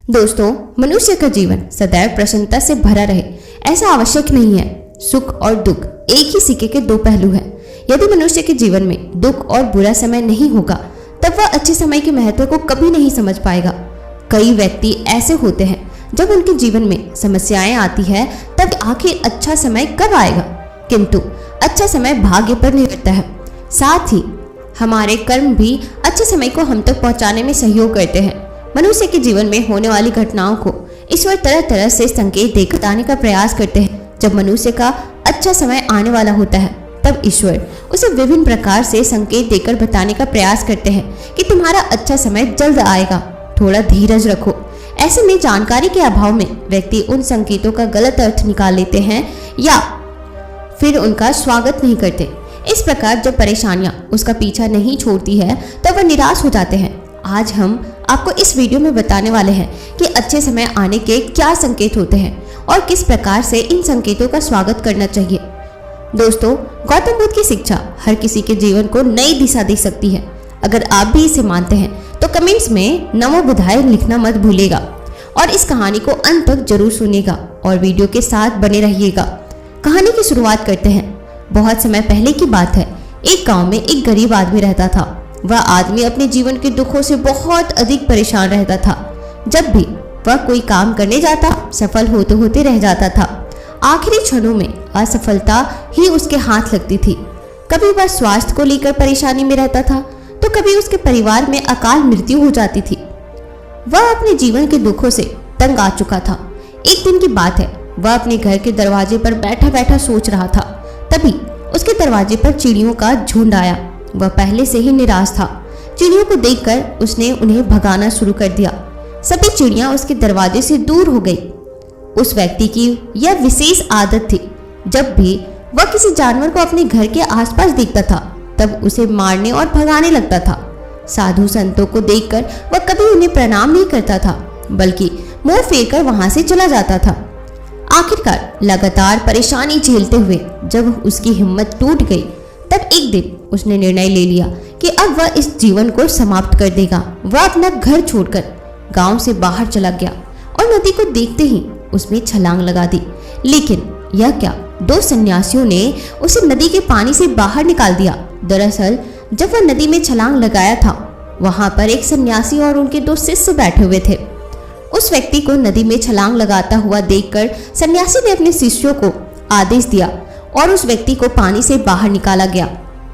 दोस्तों, मनुष्य का जीवन सदैव प्रसन्नता से भरा रहे ऐसा आवश्यक नहीं है। सुख और दुख एक ही सिक्के के दो पहलू हैं। यदि मनुष्य के जीवन में दुख और बुरा समय नहीं होगा तब वह अच्छे समय के महत्व को कभी नहीं समझ पाएगा। कई व्यक्ति ऐसे होते हैं जब उनके जीवन में समस्याएं आती है तब आखिर अच्छा समय कब आएगा, किंतु अच्छा समय भाग्य पर निर्भर है। साथ ही हमारे कर्म भी अच्छे समय को हम तक पहुंचाने में सहयोग करते हैं। मनुष्य के जीवन में होने वाली घटनाओं को ईश्वर तरह तरह से संकेत देकर बताने का प्रयास करते हैं। जब मनुष्य का अच्छा समय आने वाला होता है तब ईश्वर उसे विभिन्न प्रकार से संकेत देकर बताने का प्रयास करते हैं कि तुम्हारा अच्छा समय जल्द आएगा, थोड़ा धीरज रखो। ऐसे में जानकारी के अभाव में व्यक्ति उन संकेतों का गलत अर्थ निकाल लेते हैं या फिर उनका स्वागत नहीं करते। इस प्रकार जब परेशानियां उसका पीछा नहीं छोड़ती है तब वह निराश हो जाते हैं। आज हम आपको इस वीडियो में बताने वाले हैं कि अच्छे समय आने के क्या संकेत होते हैं और किस प्रकार से इन संकेतों का स्वागत करना चाहिए। दोस्तों, गौतम बुद्ध की शिक्षा हर किसी के जीवन को नई दिशा दे सकती है। अगर आप भी इसे मानते हैं तो कमेंट्स में नमो बुद्धाय लिखना मत भूलिएगा और इस कहानी को अंत तक जरूर सुनिएगा और वीडियो के साथ बने रहिएगा। कहानी की शुरुआत करते हैं। बहुत समय पहले की बात है। एक गांव में एक गरीब आदमी रहता था। वह आदमी अपने जीवन के दुखों से बहुत अधिक परेशान रहता था। जब भी वह कोई काम करने जाता सफल होते होते रह जाता था। आखिरी क्षणों में असफलता ही उसके हाथ लगती थी। कभी वह स्वास्थ्य को लेकर परेशानी में रहता था तो कभी उसके परिवार में अकाल मृत्यु हो जाती थी। वह अपने जीवन के दुखों से तंग आ चुका था। एक दिन की बात है, वह अपने घर के दरवाजे पर बैठा बैठा सोच रहा था। तभी उसके दरवाजे पर चिड़ियों का झुंड आया। वह पहले से ही निराश था। चिड़ियों को देखकर उसने उन्हें भगाना शुरू कर दिया। सभी चिड़ियां उसके दरवाजे से दूर हो गई। उस व्यक्ति की यह विशेष आदत थी, जब भी वह किसी जानवर को अपने घर के आसपास देखता था तब उसे मारने और भगाने लगता था। साधु संतों को देखकर वह कभी उन्हें प्रणाम नहीं करता था, बल्कि मुंह फेरकर वहां से चला जाता था। आखिरकार लगातार परेशानी झेलते हुए जब उसकी हिम्मत टूट गई तब एक दिन उसने निर्णय ले लिया कि अब वह इस जीवन को समाप्त कर देगा। वह अपना घर छोड़कर गांव से बाहर चला गया और नदी को देखते ही उसमें छलांग लगा दी। लेकिन यह क्या, दो सन्यासियों ने उसे नदी के पानी से बाहर निकाल दिया। दरअसल जब वह नदी में छलांग लगाया था वहां पर एक सन्यासी और उनके दो शिष्य बैठे हुए थे। उस व्यक्ति को नदी में छलांग लगाता हुआ देखकर सन्यासी ने अपने शिष्यों को आदेश दिया और उस व्यक्ति को पानी से बाहर निकाला गया।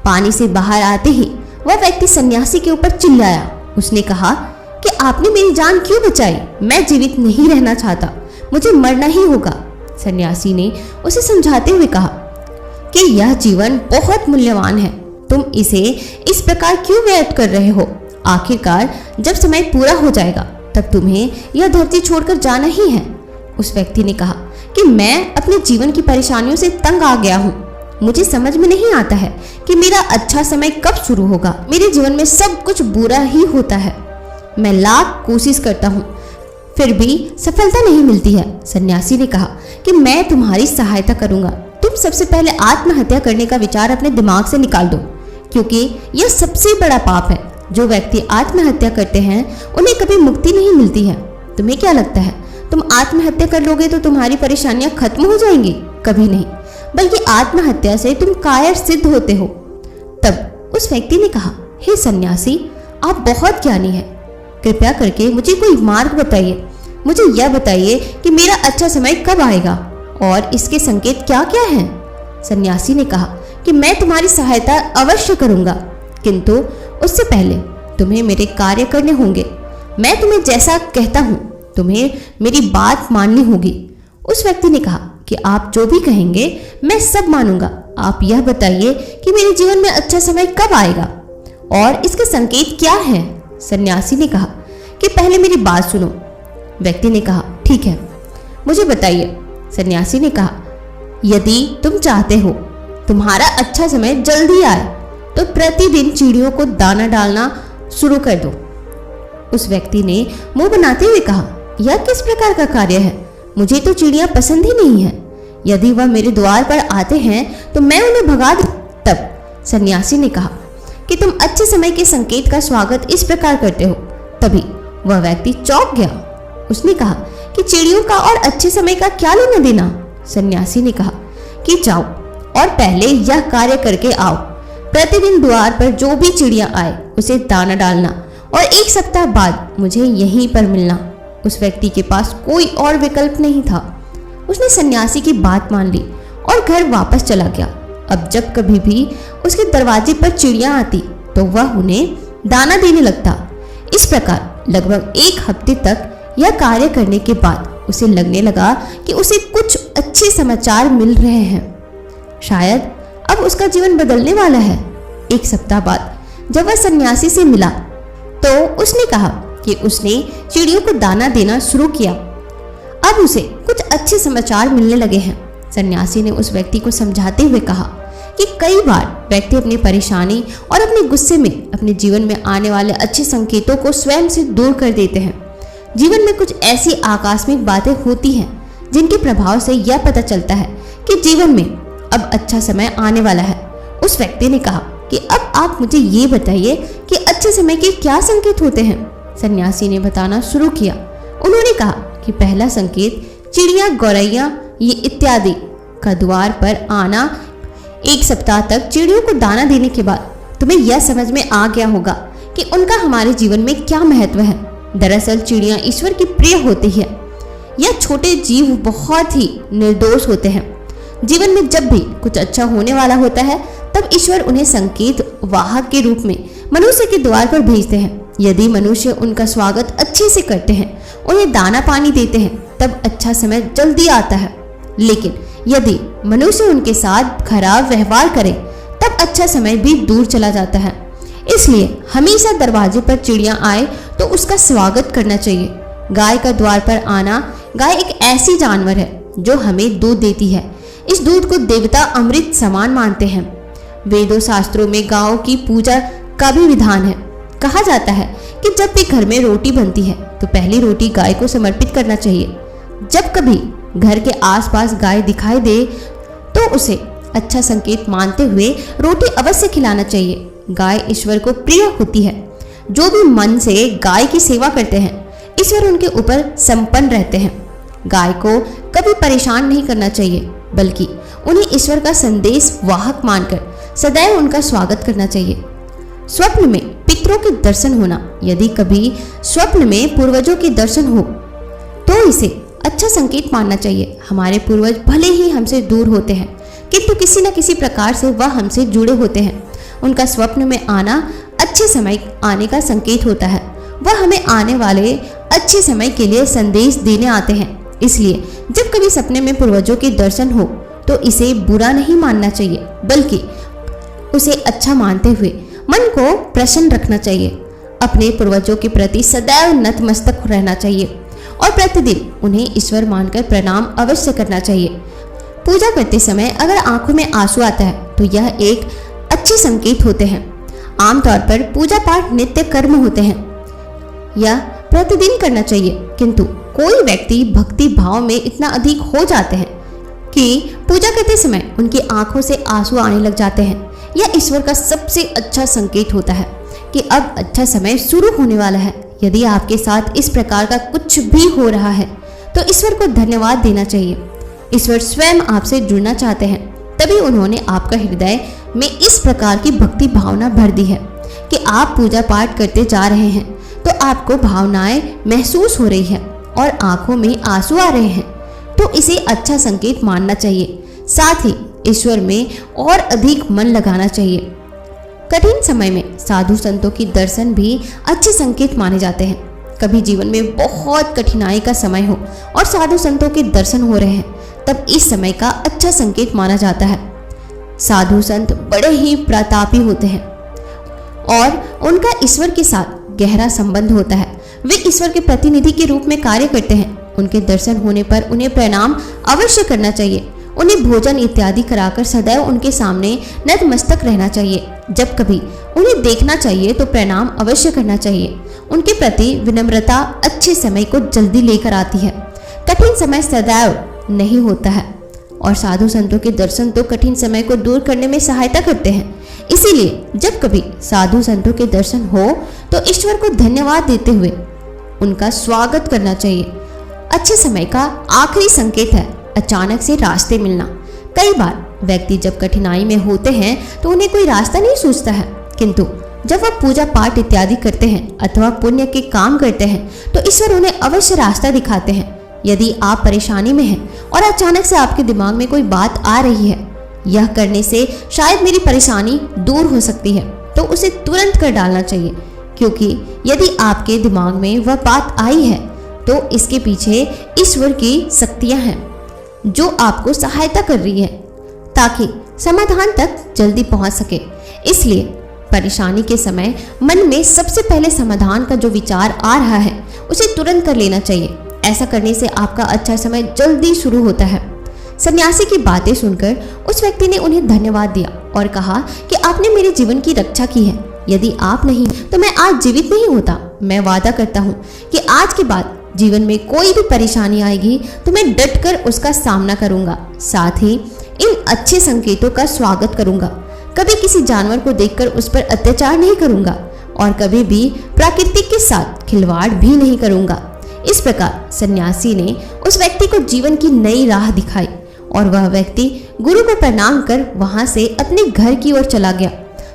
पानी से बाहर आते ही वह व्यक्ति सन्यासी के ऊपर चिल्लाया। उसने कहा कि आपने मेरी जान क्यों बचाई? मैं जीवित नहीं रहना चाहता, मुझे मरना ही होगा। सन्यासी ने उसे समझाते हुए कहा कि यह जीवन बहुत मूल्यवान है, तुम इसे इस प्रकार क्यों व्यर्थ कर रहे हो? आखिरकार जब समय पूरा हो जाएगा तब तुम्हें यह धरती छोड़कर जाना ही है। उस व्यक्ति ने कहा कि मैं अपने जीवन की परेशानियों से तंग आ गया हूँ। मुझे समझ में नहीं आता है कि मेरा अच्छा समय कब शुरू होगा। मेरे जीवन में सब कुछ बुरा ही होता है। मैं लाख कोशिश करता हूँ फिर भी सफलता नहीं मिलती है। सन्यासी ने कहा कि मैं तुम्हारी सहायता करूंगा। तुम सबसे पहले आत्महत्या करने का विचार अपने दिमाग से निकाल दो, क्योंकि यह सबसे बड़ा पाप है। जो व्यक्ति आत्महत्या करते हैं उन्हें कभी मुक्ति नहीं मिलती है। तुम्हें क्या लगता है तुम आत्महत्या कर लोगे तो तुम्हारी परेशानियां खत्म हो जाएंगी? कभी नहीं, बल्कि आत्महत्या से तुम कायर सिद्ध होते हो। तब उस व्यक्ति ने कहा, हे सन्यासी, आप बहुत ज्ञानी हैं, कृपया करके मुझे कोई मार्ग बताइए। मुझे यह बताइए कि मेरा अच्छा समय कब आएगा और इसके संकेत क्या क्या हैं? सन्यासी ने कहा कि मैं तुम्हारी सहायता अवश्य करूंगा, किंतु उससे पहले तुम्हें मेरे कार्य करने होंगे। मैं तुम्हें जैसा कहता हूँ तुम्हें मेरी बात माननी होगी। उस व्यक्ति ने कहा कि आप जो भी कहेंगे मैं सब मानूंगा। आप यह बताइए कि मेरे जीवन में अच्छा समय कब आएगा और इसके संकेत क्या हैं? सन्यासी ने कहा कि पहले मेरी बात सुनो। व्यक्ति ने कहा, ठीक है, मुझे बताइए। सन्यासी ने कहा, यदि तुम चाहते हो तुम्हारा अच्छा समय जल्दी आए तो प्रतिदिन चिड़ियों को दाना डालना शुरू कर दो। उस व्यक्ति ने मुंह बनाते हुए कहा, यह किस प्रकार का कार्य है? मुझे तो चिड़ियां पसंद ही नहीं है। यदि वह मेरे द्वार पर आते हैं तो मैं उन्हें भगा दूं। तब सन्यासी ने कहा कि तुम अच्छे समय के संकेत का स्वागत इस प्रकार करते हो। तभी वह व्यक्ति चौंक गया। उसने कहा कि चिड़ियों का और अच्छे समय का क्या लेना देना। सन्यासी ने कहा कि जाओ और पहले यह कार्य करके आओ। प्रतिदिन द्वार पर जो भी चिड़िया आए उसे दाना डालना और 1 सप्ताह बाद मुझे यहीं पर मिलना। उस व्यक्ति के पास कोई और विकल्प नहीं था। उसने सन्यासी की बात मान ली और घर वापस चला गया। अब जब कभी भी उसके दरवाजे पर चिड़िया आती तो वह उन्हें दाना देने लगता। इस प्रकार लगभग 1 हफ्ते तक यह कार्य करने के बाद उसे लगने लगा कि उसे कुछ अच्छे समाचार मिल रहे हैं। शायद अब उसका जीवन बदलने वाला है। 1 सप्ताह बाद जब वह सन्यासी से मिला तो उसने कहा कि उसने चिड़ियों को दाना देना शुरू किया। अब उसे कुछ अच्छे समाचार मिलने लगे हैं। सन्यासी ने उस व्यक्ति को समझाते हुए कहा कि कई बार व्यक्ति अपनी परेशानी और अपने गुस्से में अपने जीवन में आने वाले अच्छे संकेतों को स्वयं से दूर कर देते हैं। जीवन में कुछ ऐसी आकस्मिक बातें होती हैं जिनके प्रभाव से यह पता चलता है कि जीवन में अब अच्छा समय आने वाला है। उस व्यक्ति ने कहा कि अब आप मुझे ये बताइए कि अच्छे समय के क्या संकेत होते हैं। सन्यासी ने बताना शुरू किया। उन्होंने कहा कि पहला संकेत चिड़िया, गौरैया ये इत्यादि का द्वार पर आना। 1 सप्ताह तक चिड़ियों को दाना देने के बाद तुम्हें यह समझ में आ गया होगा कि उनका हमारे जीवन में क्या महत्व है। दरअसल चिड़िया ईश्वर की प्रिय होती है। यह छोटे जीव बहुत ही निर्दोष होते हैं। जीवन में जब भी कुछ अच्छा होने वाला होता है तब ईश्वर उन्हें संकेत वाहक के रूप में मनुष्य के द्वार पर भेजते हैं। यदि मनुष्य उनका स्वागत अच्छे से करते हैं, उन्हें दाना पानी देते हैं, तब अच्छा समय जल्दी आता है। लेकिन यदि मनुष्य उनके साथ खराब व्यवहार करे तब अच्छा समय भी दूर चला जाता है। इसलिए हमेशा दरवाजे पर चिड़िया आए तो उसका स्वागत करना चाहिए। गाय का द्वार पर आना। गाय एक ऐसी जानवर है जो हमें दूध देती है। इस दूध को देवता अमृत समान मानते हैं। वेदों शास्त्रों में गायों की पूजा का भी विधान है। कहा जाता है कि जब भी घर में रोटी बनती है तो पहली रोटी गाय को समर्पित करना चाहिए। जब कभी घर के आसपास गाय दिखाई दे तो उसे अच्छा संकेत मानते हुए रोटी अवश्य खिलाना चाहिए। गाय ईश्वर को प्रिय होती है। जो भी मन से गाय की सेवा करते हैं, ईश्वर उनके ऊपर संपन्न रहते हैं। गाय को कभी परेशान नहीं करना चाहिए, बल्कि उन्हें ईश्वर का संदेश वाहक मानकर सदैव उनका स्वागत करना चाहिए। स्वप्न में पितरों के दर्शन होना। यदि कभी स्वप्न में पूर्वजों के दर्शन हो तो इसे अच्छा संकेत मानना चाहिए। हमारे पूर्वज भले ही हमसे दूर होते हैं, किंतु किसी न किसी प्रकार से वह हमसे जुड़े होते हैं। उनका स्वप्न में आना अच्छे समय आने का संकेत होता है। वह हमें आने वाले अच्छे समय के लिए संदेश देने आते हैं। इसलिए जब कभी सपने में पूर्वजों के दर्शन हो तो इसे बुरा नहीं मानना चाहिए, बल्कि उसे अच्छा मानते हुए मन को प्रसन्न रखना चाहिए। अपने पूर्वजों के प्रति सदैव नतमस्तक रहना चाहिए और प्रतिदिन उन्हें ईश्वर मानकर प्रणाम अवश्य करना चाहिए। पूजा करते समय अगर आंखों में आंसू आता है तो यह एक अच्छे संकेत होते हैं। आमतौर पर पूजा पाठ नित्य कर्म होते हैं, यह प्रतिदिन करना चाहिए, किंतु कोई व्यक्ति भक्ति भाव में इतना अधिक हो जाते हैं कि पूजा करते समय उनकी आंखों से आंसू आने लग जाते हैं। यह ईश्वर का सबसे अच्छा संकेत होता है कि अब अच्छा समय शुरू होने वाला है। यदि आपके साथ इस प्रकार का कुछ भी हो रहा है तो ईश्वर को धन्यवाद देना चाहिए। ईश्वर स्वयं आपसे जुड़ना चाहते हैं, तभी उन्होंने आपका हृदय में इस प्रकार की भक्ति भावना भर दी है कि आप पूजा पाठ करते जा रहे हैं तो आपको भावनाएं महसूस हो रही है और आंखों में आंसू आ रहे हैं, तो इसे अच्छा संकेत मानना चाहिए। साथ ही ईश्वर में और अधिक मन लगाना चाहिए। कठिन समय में साधु संतों की दर्शन भी अच्छे संकेत माने जाते हैं। कभी जीवन में बहुत कठिनाई का समय हो और साधु संतों के दर्शन हो रहे हैं, तब इस समय का अच्छा संकेत माना जाता है। साधु संत बड़े ही प्रतापी होते हैं और उनका ईश्वर के साथ गहरा संबंध होता है। वे ईश्वर के प्रतिनिधि के रूप में कार्य करते हैं। उनके दर्शन होने पर उन्हें प्रणाम अवश्य करना चाहिए। उन्हें भोजन इत्यादि कराकर सदैव उनके सामने नतमस्तक रहना चाहिए। जब कभी उन्हें देखना चाहिए तो प्रणाम अवश्य करना चाहिए। उनके प्रति विनम्रता अच्छे समय को जल्दी लेकर आती है। कठिन समय सदैव नहीं होता है और साधु संतों के दर्शन तो कठिन समय को दूर करने में सहायता करते हैं। इसीलिए जब कभी साधु संतों के दर्शन हो तो ईश्वर को धन्यवाद देते हुए उनका स्वागत करना चाहिए। अच्छे समय का आखिरी संकेत है अचानक से रास्ते मिलना। कई बार व्यक्ति जब कठिनाई में होते हैं तो उन्हें कोई रास्ता नहीं सूझता है, किंतु जब वह पूजा पाठ इत्यादि करते हैं अथवा पुण्य के काम करते हैं तो ईश्वर उन्हें अवश्य रास्ता दिखाते हैं। यदि आप परेशानी में हैं और अचानक से आपके दिमाग में कोई बात आ रही है, यह करने से शायद मेरी परेशानी दूर हो सकती है, तो उसे तुरंत कर डालना चाहिए, क्योंकि यदि आपके दिमाग में वह बात आई है तो इसके पीछे ईश्वर की शक्तियां हैं जो आपको सहायता कर रही है ताकि समाधान तक जल्दी पहुंच सके। इसलिए परेशानी के समय मन में सबसे पहले समाधान का जो विचार आ रहा है उसे तुरंत कर लेना चाहिए। ऐसा करने से आपका अच्छा समय जल्दी शुरू होता है। सन्यासी की बातें सुनकर उस व्यक्ति ने उन्हें धन्यवाद दिया और कहा कि आपने मेरे जीवन की रक्षा की है। यदि आप नहीं तो मैं आज जीवित नहीं होता। मैं वादा करता हूँ कि आज के बाद जीवन में कोई भी परेशानी आएगी तो मैं डटकर उसका सामना करूंगा। साथ ही इन अच्छे संकेतों का स्वागत करूंगा। कभी किसी जानवर को देखकर उस पर अत्याचार नहीं करूंगा और कभी भी प्रकृति के साथ खिलवाड़ भी नहीं करूंगा। इस प्रकार सन्यासी ने उस व्यक्ति को जीवन की नई राह दिखाई और वह व्यक्ति गुरु को प्रणाम कर वहां से अपने घर की ओर चला गया।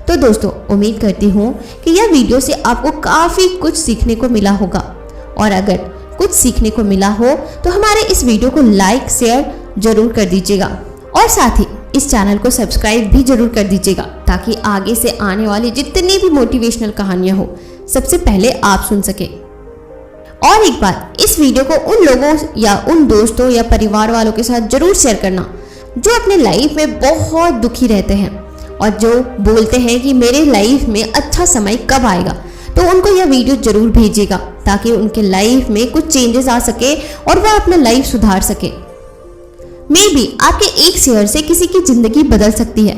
तो दोस्तों, उम्मीद करती हूँ कि यह वीडियो से आपको काफी कुछ सीखने को मिला होगा, और अगर कुछ सीखने को मिला हो तो हमारे इस वीडियो को लाइक शेयर जरूर कर दीजिएगा और साथ ही इस चैनल को सब्सक्राइब भी जरूर कर दीजिएगा ताकि आगे से आने वाली जितनी भी मोटिवेशनल कहानियां हो सबसे पहले आप सुन सके। और एक बार इस वीडियो को उन लोगों या उन दोस्तों या परिवार वालों के साथ जरूर शेयर करना जो अपने लाइफ में बहुत दुखी रहते हैं और जो बोलते हैं कि मेरे लाइफ में अच्छा समय कब आएगा। तो उनको यह वीडियो जरूर भेजिएगा ताकि उनके लाइफ में कुछ चेंजेस आ सके और वह अपना लाइफ सुधार सके। मे बी आपके एक शेयर से किसी की जिंदगी बदल सकती है।